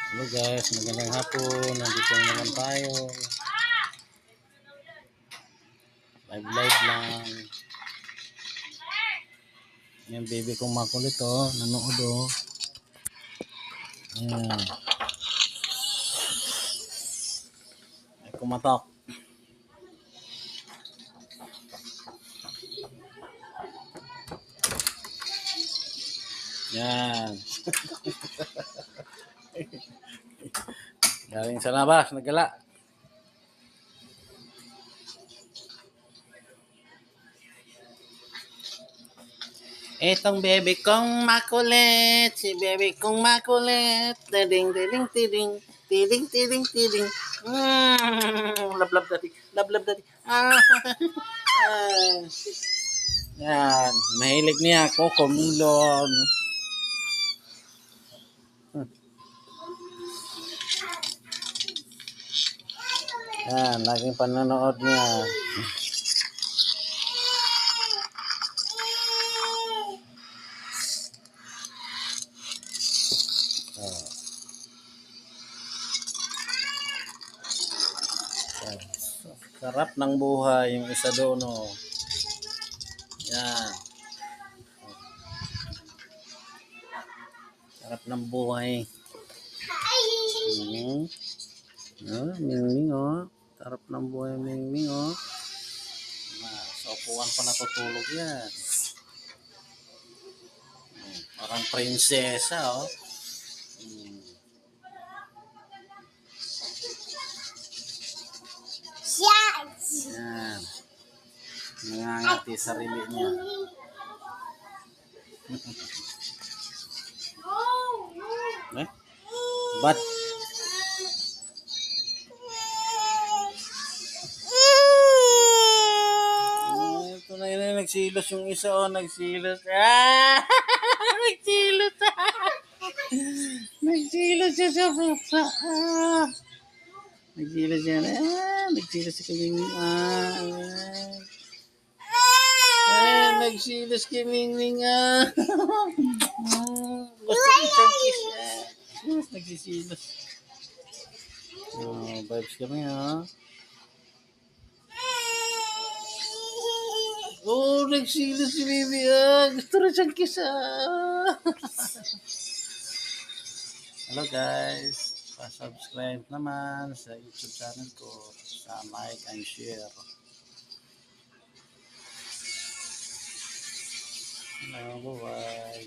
Hello guys, magandang hapon. Nandito naman tayo. Live lang. Yung baby kong makulit nanood Ayan. Ay kumatok. Yan. Galing sa labas, nagala. Etong baby kong makulit, si baby kong makulit. Tiding, tiding, tiding, tiding, tiding, tiding. Lablab daddy, lablab daddy. Yan, mahilig niya ako, kumilon. Yan, laging panonood niya. Sarap ng buhay yung isa doon Yan. Sarap ng buhay. Mingming Sarap ng buhay Mingming Sa upuan pa natutulog yan. Parang prinsesa Yan. Nangangati sarili niya. But ito na yun, nagsilos yung isa nagsilos. Nagsilos. Nagsilos siya sa pusa. Nagsilos yan. Nagsilos si Kamingwing. Nagsilos si Kamingwing. Gusto ko siyang kiss. Nagsisilos. Vibes kami nagsilos si baby Gusto rin siyang kiss Hello guys. Pa-subscribe naman sa YouTube channel ko, sa like and share. Hello, bye-bye.